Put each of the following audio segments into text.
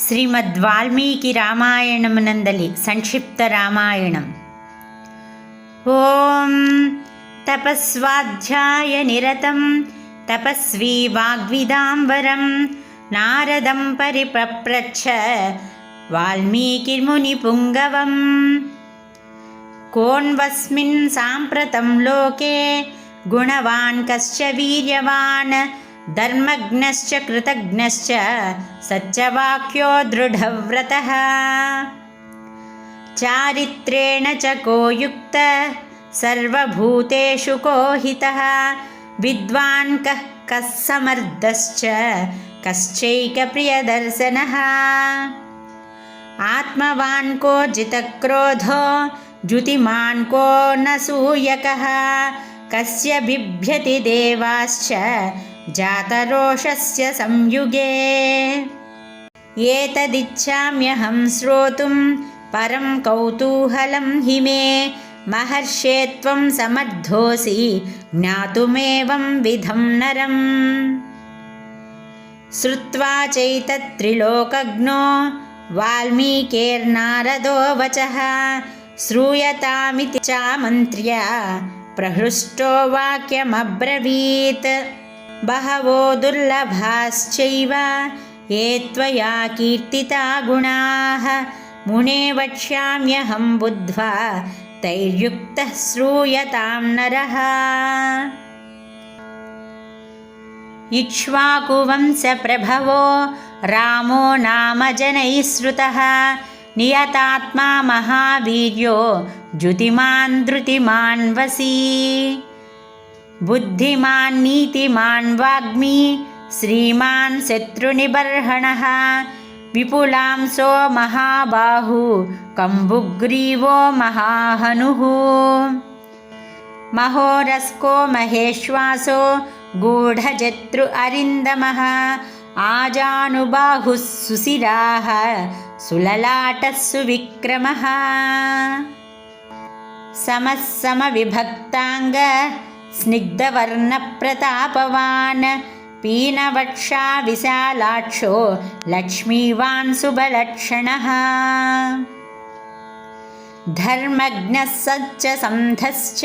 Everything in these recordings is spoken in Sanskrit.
శ్రీమద్వాల్మీకి రామాయణమునందలి సంక్షిప్త రామాయణం. ఓం తపస్వాధ్యాయ నిరతం తపస్వీ వాగ్విదాంబరం నారదం పరిపప్రచ్ఛ వాల్మీకిర్ముని పుంగవం. కోన్వస్మిన్ సాంప్రతం లోకే గుణవాన్ కశ్చ వీర్యవాన్ ధర్మజ్ఞశ్చ కృతజ్ఞశ్చ సత్యవాక్యో దృఢవ్రతః. చారిత్రేణ చ కో యుక్తః సర్వభూతేషు కో హితః విద్వాన్ కः సమర్థశ్చ కశ్చైకప్రియదర్శనः. ఆత్మవాన్ కో జితక్రోధో ద్యుతిమాన్ కో న సూయకः కస్య బిభ్యతి దేవాశ్చ జాతరోషస్య సంయుగే. ఏతదిచ్ఛామ్యహం శ్రోతుం పరం కౌతూహలం హి మే మహర్షే త్వం సమర్థోసి జ్ఞాతుమేవం విధం నరం. శ్రుత్వా చైతత్త్రిలోకజ్ఞో వాల్మీకేర్నారదో వచః శ్రూయతామితి చామంత్ర్య ప్రహృష్టో వాక్యమబ్రవీత్. బహవో దుర్లభాశ్చైవ ఏ త్వయా కీర్తితా గుణాః మునే వక్ష్యామ్యహం బుద్ధ్వా తైర్యుక్తః శ్రూయతాం నరః. ఇక్ష్వాకువంశ ప్రభవో రామో నామ జనైః శ్రుతః నియతాత్మా మహావీర్యో ద్యుతిమాన్ ధృతిమాన్ వసీ. బుద్ధిమాన్ నీతిమాన్ వాగ్మీ శ్రీమాన్ శత్రునిబర్హణః విపులాంసో మహాబాహు కంబుగ్రీవో మహాహనుః. మహోరస్కో మహేశ్వాసో గూఢజతృ అరిందమః ఆజానుబాహుః సుశిరాః సులలాటः సువిక్రమः. సమः సమవిభక్తాంగ స్నిగ్ధవర్ణప్రతాపవాన్ పీనవక్షా విశాలాక్షో లక్ష్మీవాన్ శుభలక్షణః. ధర్మజ్ఞః సత్యసంధశ్చ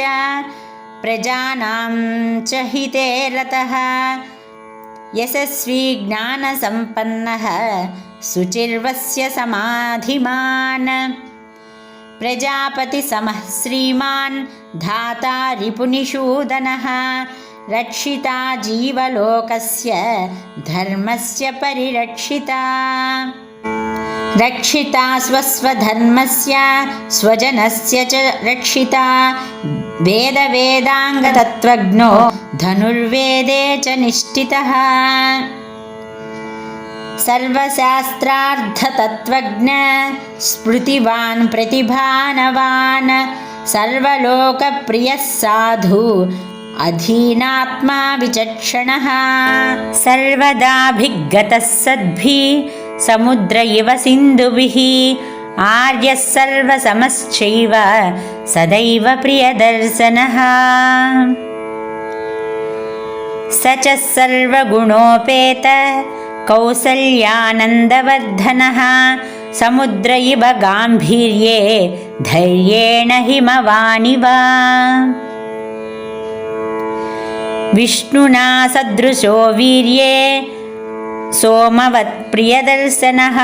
ప్రజానాం చ హితే రతః యశస్వీ జ్ఞానసంపన్నః శుచిర్వస్య సమాధిమాన్. ప్రజాపతి సమః శ్రీమాన్ ధాతా రిపునిషూదనః రక్షితా జీవలోకస్య ధర్మస్య పరిరక్షితా. రక్షితా స్వస్వధర్మస్య స్వజనస్య చ రక్షితా వేదవేదాంగతత్వజ్ఞో ధనుర్వేదే చ నిష్ఠితః. సర్వశాస్త్రార్థతత్వజ్ఞ స్మృతివాన్ ప్రతిభానవాన్ సర్వలోకప్రియః సాధు అధీనాత్మా విచక్షణః. సర్వదాభిగతః సద్భిః సముద్ర ఇవ సింధుభిః ఆర్యः సర్వసమశ్చైవ సదైవ ప్రియదర్శనः. స చ సర్వగుణోపేతः కౌసల్యానందవర్ధనः సముద్ర ఇవ గాంభీర్యే ధైర్యేణ హిమవానివ. విష్ణునా సదృశో వీర్యే సోమవత్ ప్రియదర్శనः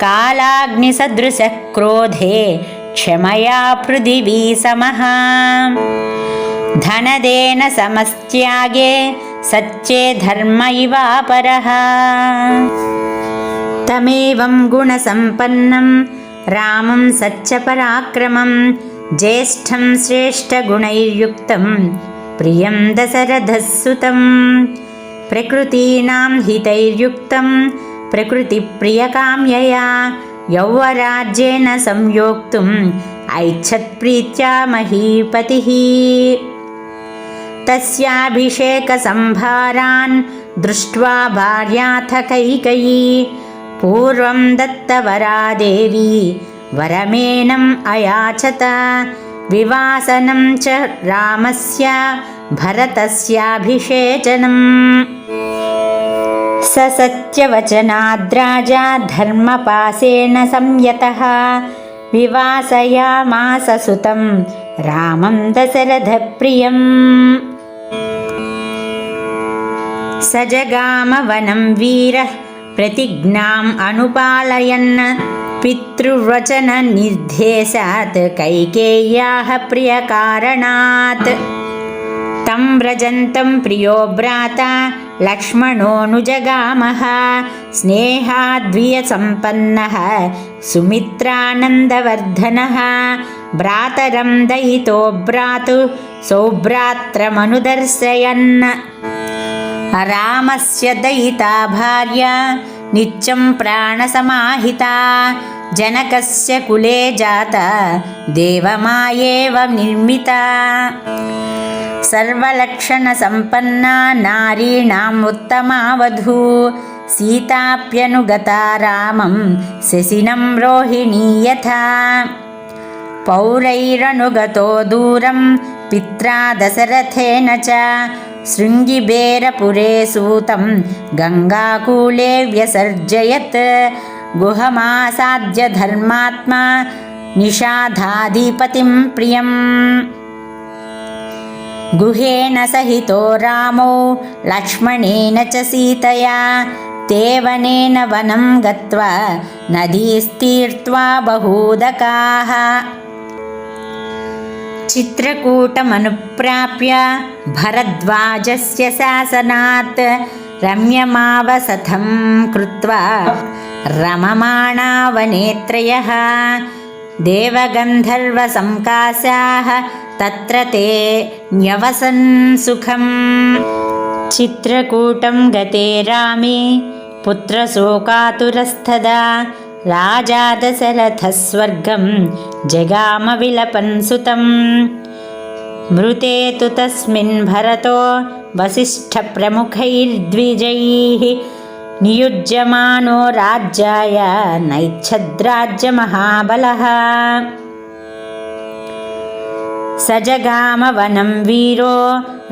కాలాగ్నిసదృశः క్రోధే క్షమయా పృథివీ సమః. ధనదేన సమస్త్యాగే సత్యే ధర్మ ఇవాపరః. తమేవం గుణసంపన్నం రామం సత్యపరాక్రమం జ్యేష్ఠం శ్రేష్ఠగుణైర్యుక్తం ప్రియం దశరథసుతం. ప్రకృతీనాం హితైర్యుక్తం ప్రకృతిప్రియకామ్యయా యౌవరాజ్యేన సంయోక్తుం ఐచ్ఛత్ప్రీత్యా మహీపతిః. తస్యాభిషేకసంభారాన్ దృష్ట్వా భార్యాథ కైకయీ పూర్వం దత్తవరా దేవీ వరమేనం అయాచత. వివాసనం చ రామస్య భరతస్యాభిషేచనం. स सत्यवचनाद्राजा धर्मपाशेन संयतः विवासयामास सुतं रामं दशरथप्रियम्। स जगाम वनं वीरः प्रतिज्ञाम् अनुपालयन् पितृवचननिर्देशात् कैकेय्याः प्रियकारणात्। तं व्रजन्तं प्रियो भ्राता लक्ष्मणोऽनुजगामः स्नेहाद्वियसम्पन्नः सुमित्रानन्दवर्धनः भ्रातरं दयितो भ्रातुः सौभ्रात्रमनुदर्शयन्। रामस्य दयिता भार्या नित्यं प्राणसमाहिता जनकस्य कुले जाता देवमायेव निर्मिता। सर्वलक्षणसम्पन्ना नारीणाम् उत्तमा वधूः सीताप्यनुगता रामं शशिनं रोहिणी यथा। पौरैरनुगतो दूरं पित्रा दशरथेन च शृङ्गिबेरपुरे सूतं गङ्गाकूले व्यसर्जयत्। गुहमासाद्य धर्मात्मा निषाधाधिपतिं प्रियम्। गुहेन सहितो रामो लक्ष्मणेन च सीतया ते वनेन वनं गत्वा नदीस्तीर्त्वा बहूदकाः। चित्रकूटमनुप्राप्य भरद्वाजस्य शासनात् रम्यमावसथं कृत्वा रममाणा वनेत्रयः। देवगन्धर्वसंकाशाः तत्र ते न्यवसन् सुखम्। चित्रकूटं गते रामे पुत्रशोकातुरस्तदा राजा दशरथः स्वर्गं जगाम विलपन् सुतम्। मृते तु तस्मिन् भरतो वसिष्ठप्रमुखैर्द्विजैः नियुज्यमानो राज्याय नैच्छद्राज्यमहाबलः। स जगाम वनं वीरो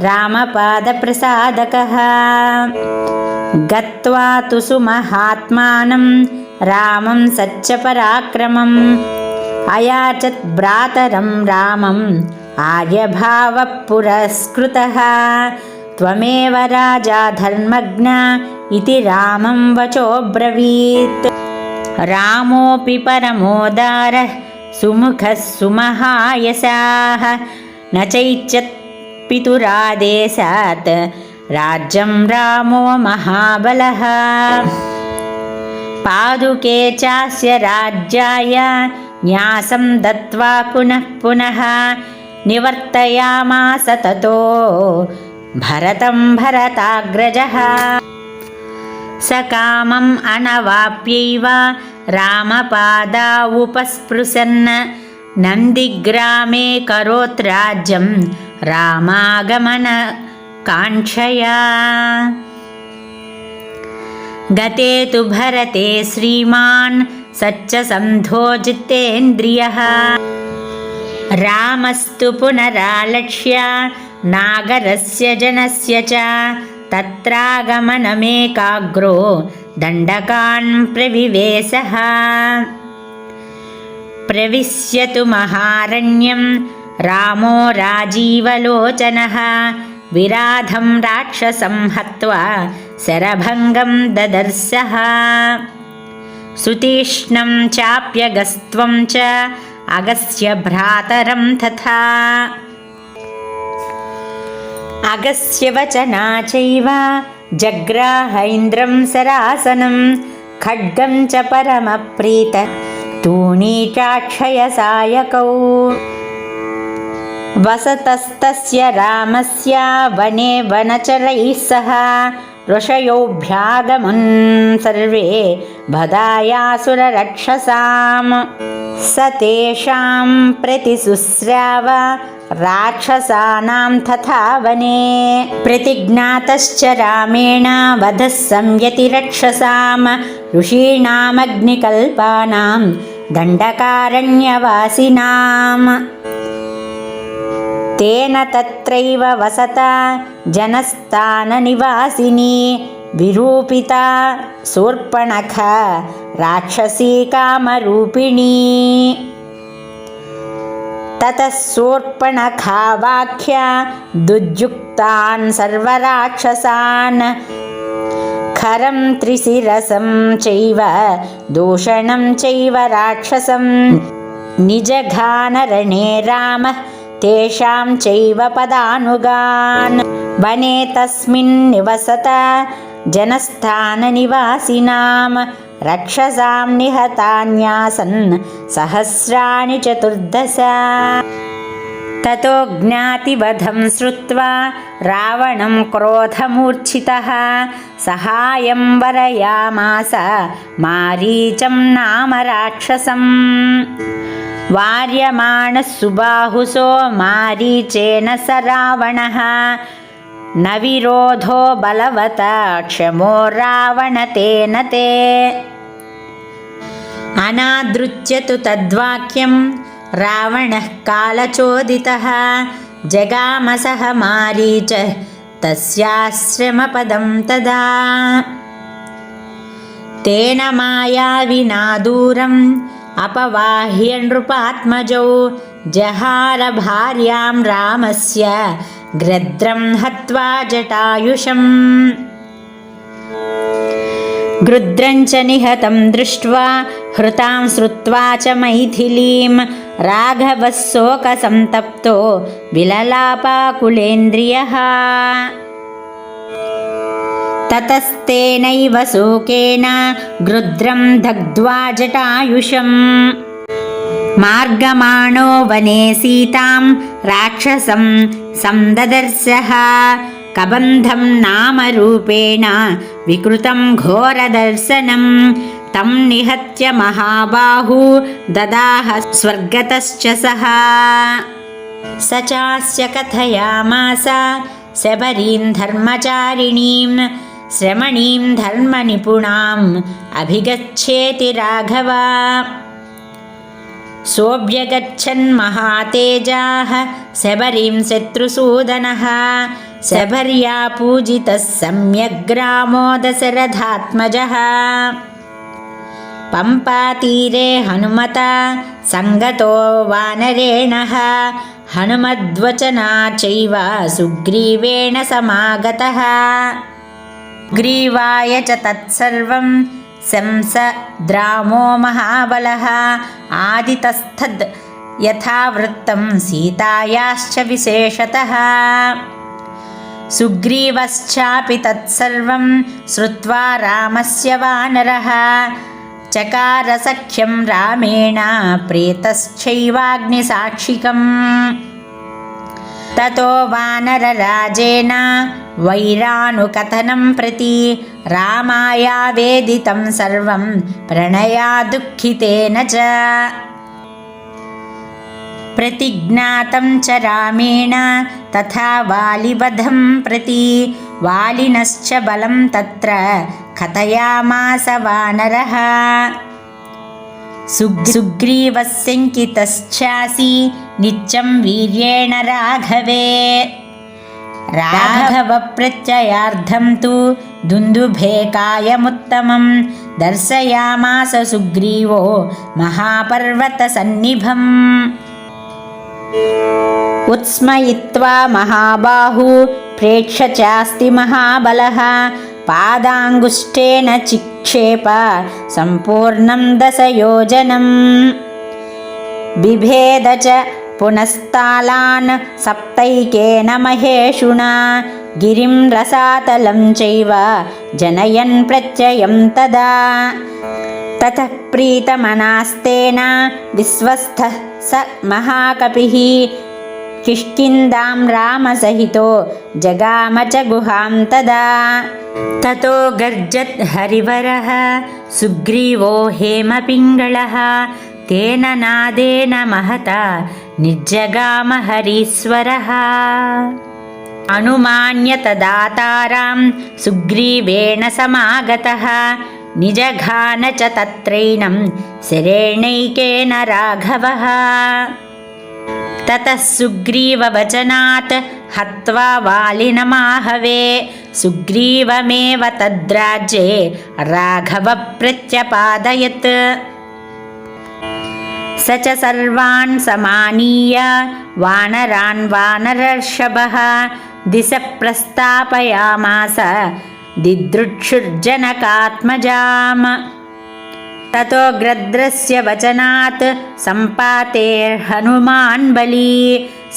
रामपादप्रसादकः गत्वा तु सुमहात्मानं रामं सच्चपराक्रमम् अयाचत् भ्रातरं रामम् आर्यभावपुरस्कृतः। त्वमेव राजा धर्मज्ञ इति रामं वचोब्रवीत्। रामोऽपि परमोदारः सुमुखः सुमहायशाः न चैच्छत् पितुरादेशात् राज्यं रामो महाबलः। पादुके चास्य राज्याय न्यासं दत्त्वा पुनः पुनः निवर्तयामास ततो भरतं भरताग्रजः। सकामम् अनवाप्यैव रामपादावुपस्पृशन् नन्दिग्रामे करोत् राज्यं रामागमनकाङ्क्षया। गते तु भरते श्रीमान् सच्चसन्धो जितेन्द्रियः। रामस्तु पुनरालक्ष्य नागरस्य जनस्य च तत्रागमनमेकाग्रो दण्डकान् प्रविवेशः। प्रविश्यतु महारण्यं रामो राजीवलोचनः विराधं राक्षसं हत्वा शरभङ्गं ददर्शः। सुतीक्ष्णं चाप्यगस्त्वं च अगस्य भ्रातरं तथा। अगस्य वचना चैव जग्राहैन्द्रं सरासनं खड्गं च परमप्रीत तूणीचाक्षयसायकौ। वसतस्तस्य रामस्य वने वनचरैः सह ऋषयोऽभ्यागमन् सर्वे भदायासुररक्षसाम्। स तेषां प्रतिशुश्राव राक्षसानां तथा वने। प्रतिज्ञातश्च रामेण वधः संयतिरक्षसाम् ऋषीणामग्निकल्पानां दण्डकारण्यवासिनाम्। तेन तत्रैव वसता जनस्थाननिवासिनी विरूपिता शूर्पणखा राक्षसी कामरूपिणी। ततः शूर्पणखावाख्या दुर्युक्तान् सर्वराक्षसान् खरं त्रिशिरसं चैव दूषणं चैव राक्षसं निजघानरणे रामः तेषां चैव पदानुगान्। वने तस्मिन् निवसत जनस्थाननिवासिनां रक्षसां निहतान्यासन् सहस्राणि 14। ततो ज्ञातिवधं श्रुत्वा रावणं क्रोधमूर्छितः सहायं वरयामास मारीचं नाम राक्षसम्। वार्यमाणः सुबाहुसो मारीचेन स रावणः न विरोधो बलवता क्षमो रावणतेन ते। अनादृत्य तु तद्वाक्यं रावणः कालचोदितः जगामसः मारीचः तस्याश्रमपदं तदा। तेन मायाविना दूरम् अपवाह्य नृपात्मजौ जहार भार्यां रामस्य गृध्रं हत्वा जटायुषम्। गृध्रं च निहतं दृष्ट्वा हृतां श्रुत्वा च मैथिलीं राघवः शोकसन्तप्तो विललापाकुलेन्द्रियः। ततस्तेनैव शोकेन गृध्रं दग्ध्वा जटायुषम्। मार्गमाणो वने सीतां राक्षसं संददर्शः कबन्धं नामरूपेण विकृतं घोरदर्शनं तं निहत्य महाबाहु ददाह स्वर्गतश्च सः। स चास्य कथयामास शबरीं धर्मचारिणीं श्रमणीं धर्मनिपुणाम् अभिगच्छेति राघव। सोऽभ्यगच्छन् महातेजाः शबरीं शत्रुसूदनः शबर्या पूजितः सम्यग् रामो दशरथात्मजः। पम्पातीरे हनुमता सङ्गतो वानरेणः हनुमद्वचनात् चैव सुग्रीवेण समागतः। ग्रीवाय च तत्सर्वं शंसद्रामो महाबलः आदितस्थद् यथावृत्तं सीतायाश्च विशेषतः। सुग्रीवश्चापि तत्सर्वं श्रुत्वा रामस्य वानरः चकार सख्यं रामेण प्रेतश्चैवाग्निसाक्षिकम्। ततो वानरराजेन वैरानुकथनं प्रति रामायावेदितं सर्वं प्रणया दुःखितेन च। प्रतिज्ञातं च रामेण तथा वालिवधं प्रति वालिनश्च बलं तत्र कथयामास वानरः। सुग्रीवस्यङ्कितश्चासि नित्यं वीर्येण राघवे राघवप्रत्ययार्थं तु दुन्दुभे कायमुत्तमं दर्शयामास सुग्रीवो महापर्वतसन्निभम्। उत्स्मयित्वा महाबाहु प्रेक्ष्य चास्ति महाबलः पादाङ्गुष्ठेन चिक्षेप सम्पूर्णं 10 योजनं। बिभेद च पुनस्तालान् सप्तैकेन महेशुना गिरिं रसातलं चैव जनयन् प्रत्ययं तदा। ततः प्रीतमनास्तेन विश्वस्थः स महाकपिः किष्किन्धां रामसहितो जगाम च गुहां तदा। ततो गर्जत् हरिवरः सुग्रीवो हेमपिङ्गळः तेन नादेन महता निर्जगाम हरीश्वरः। अनुमान्य तदातारां सुग्रीवेण समागतः निजघान च तत्रैनं शरेणैकेन राघवः। ततः सुग्रीववचनात् हत्वा वालिनमाहवे सुग्रीवमेव तद्राज्ये राघवप्रत्यपादयत्। स च सर्वान् समानीय वानरान् वानरर्षभः दिशः प्रस्थापयामास दिदृक्षुर्जनकात्मजाम्। ततो गृध्रस्य वचनात् सम्पातेर्हनुमान् बली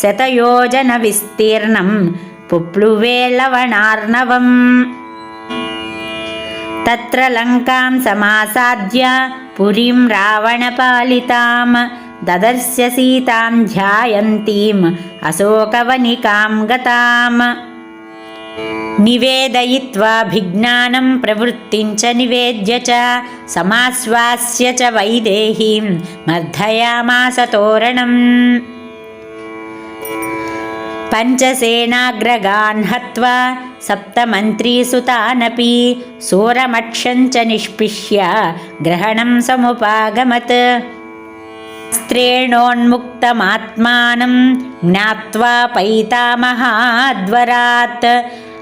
शतयोजनविस्तीर्णं पुप्लुवे लवणार्णवम्। तत्र लङ्कां समासाद्य पुरीं रावणपालितां ददर्श्य सीतां ध्यायन्तीम् अशोकवनिकां गताम्। निवेदयित्वाभिज्ञानं प्रवृत्तिं च निवेद्य च समाश्वास्य च वैदेहीं मर्दयामास तोरणम्। पञ्चसेनाग्रगान् हत्वा सप्तमन्त्रीसुतानपि सोरमक्षं च निष्पिष्य ग्रहणं समुपागमत्। स्त्रेणोन्मुक्तमात्मानं ज्ञात्वा पैतामहाद्वरात्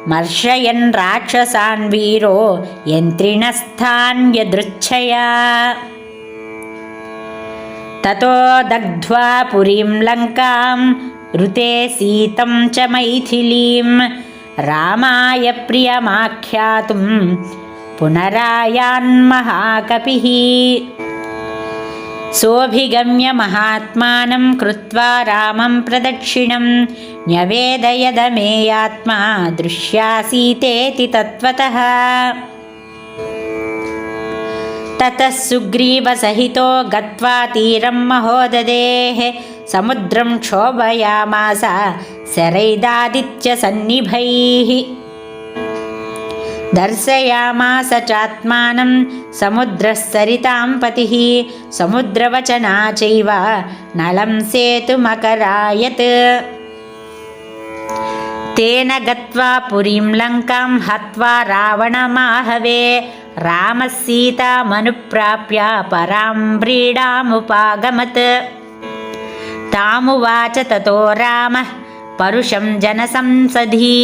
मर्शयन् राक्षसान् वीरो यन्त्रिणस्थान् यदृच्छया। ततो दग्ध्वा पुरीं लङ्कां ऋते सीतं च मैथिलीं रामाय प्रियमाख्यातुं पुनरायान्महाकपिः। सोऽभिगम्य महात्मानं कृत्वा रामं प्रदक्षिणं न्यवेदयदमेयात्मा दृश्यासीतेति तत्त्वतः। ततः सुग्रीवसहितो गत्वा तीरं महोदधेः समुद्रं क्षोभयामास शरैदादित्यसन्निभैः। दर्शयामास चात्मानं समुद्रस्सरितां पतिः समुद्रवचना चैव नलं सेतुमकरायत्। तेन गत्वा पुरीं लङ्कां हत्वा रावणमाहवे रामः सीतामनुप्राप्य परां व्रीडामुपागमत्। तामुवाच ततो रामः परुषं जनसंसदि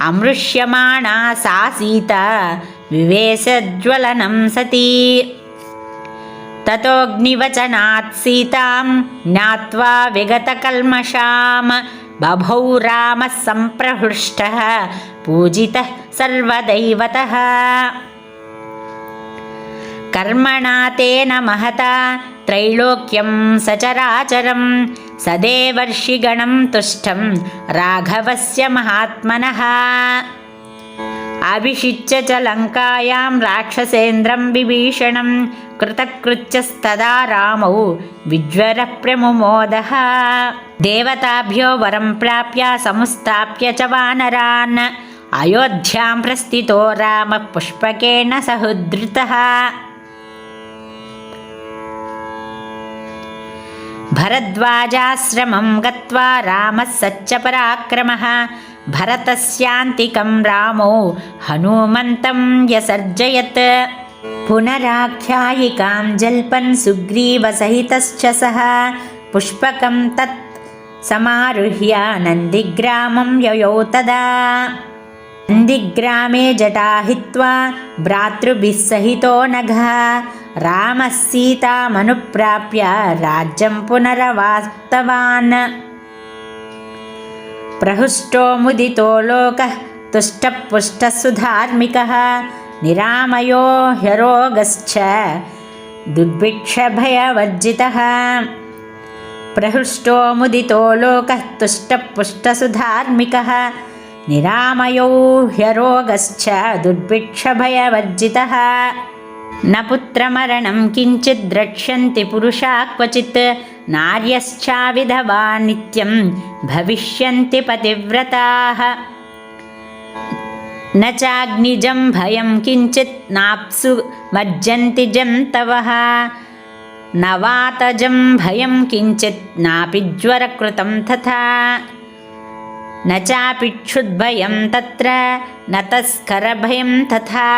अमृष्यमाणा सा सीता विवेशज्वलनं सती। ततोऽग्निवचनात् सीतां ज्ञात्वा विगतकल्मषां बभौ रामः सम्प्रहृष्टः पूजितः सर्वदैवतः। कर्मणा तेन महता त्रैलोक्यं सचराचरं सदेवर्षिगणं तुष्टं राघवस्य महात्मनः। अभिषिच्य च लङ्कायां राक्षसेन्द्रं विभीषणं कृतकृत्यस्तदा रामौ विज्वरः प्रमुमोदः। देवताभ्यो वरं प्राप्य समुत्थाप्य च वानरान् अयोध्यां प्रस्थितो रामः पुष्पकेन सहोद्धृतः। भरद्वाजाश्रमं गत्वा रामः सच्चपराक्रमः भरतस्यान्तिकं रामो हनूमन्तं व्यसर्जयत्। पुनराख्यायिकां जल्पन् सुग्रीवसहितश्च सः पुष्पकं तत् समारुह्य नन्दिग्रामं ययौ तदा। नन्दिग्रामे जटाहित्वा भ्रातृभिः सहितो नघः रामः सीतामनुप्राप्य राज्यं पुनरवाप्तवान्। प्रहृष्टो मुदितो लोकः तुष्टः पुष्टः सुधार्मिकः निरामयो ह्यरोगश्च दुर्भिक्षभयवर्जितः। प्रहृष्टो मुदितो लोकः तुष्टः पुष्टः सुधार्मिकः निरामयो ह्यरोगश्च दुर्भिक्षभयवर्जितः। न पुत्रमरणं किञ्चित् द्रक्ष्यन्ति पुरुषाः क्वचित् नार्यश्चाविधवा नित्यं भविष्यन्ति पतिव्रताः। न चाग्निजं भयं किञ्चित् नाप्सु मज्जन्ति जन्तवः न वातजं भयं किञ्चित् नापि ज्वरकृतं तथा। न चापि क्षुद्भयं तत्र न तस्करभयं तथा।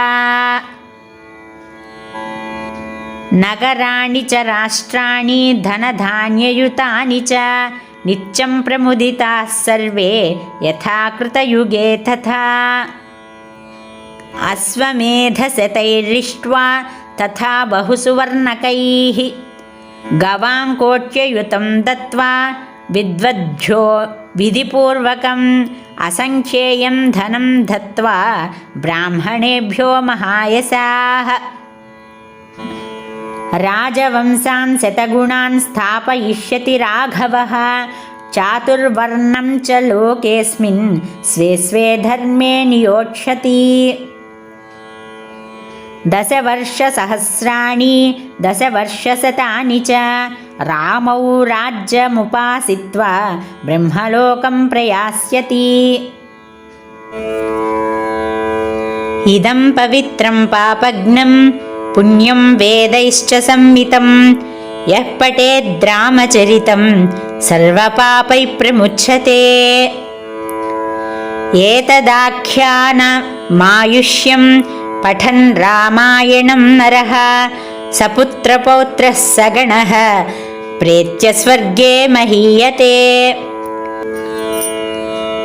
नगराणि च राष्ट्राणि धनधान्ययुतानि च नित्यं प्रमुदिताः सर्वे यथा कृतयुगे तथा अश्वमेधशतैरिष्ट्वा तथा बहुसुवर्णकैः गवां कोट्ययुतं दत्त्वा विद्वद्भ्यो विधिपूर्वकम् असङ्ख्येयं धनं दत्त्वा ब्राह्मणेभ्यो महायशाः राजवंशान् शतगुणान् स्थापयिष्यति राघवः चातुर्वर्णं च लोकेऽस्मिन् स्वे स्वे धर्मे नियोक्ष्यति दशवर्षसहस्राणि दशवर्षशतानि च रामौ राज्यमुपासित्वा ब्रह्मलोकं प्रयास्यति इदं पवित्रं पापघ्नं पुण्यं वेदैश्च संहितं यः पठेद् रामचरितं सर्वपापैः प्रमुच्यते एतदाख्यानमायुष्यं पठन् रामायणं नरः सपुत्रपौत्रः सगणः प्रेत्य स्वर्गे महीयते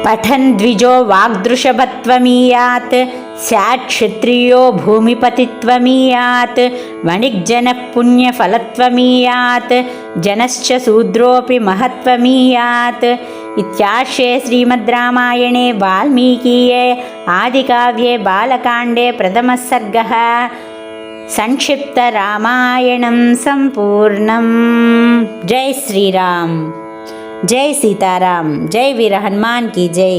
पठन् द्विजो वाग्दृशभत्वमीयात् स्यात् क्षत्रियो भूमिपतित्वमीयात् वणिक्जनः पुण्यफलत्वमीयात् जनश्च शूद्रोऽपि महत्वमीयात् इत्यार्षे श्रीमद् रामायणे वाल्मीकीये आदिकाव्ये बालकाण्डे प्रथमः सर्गः संक्षिप्तरामायणं सम्पूर्णम्। जय श्रीराम, जय सीताराम, जय वीर हनुमान की जय।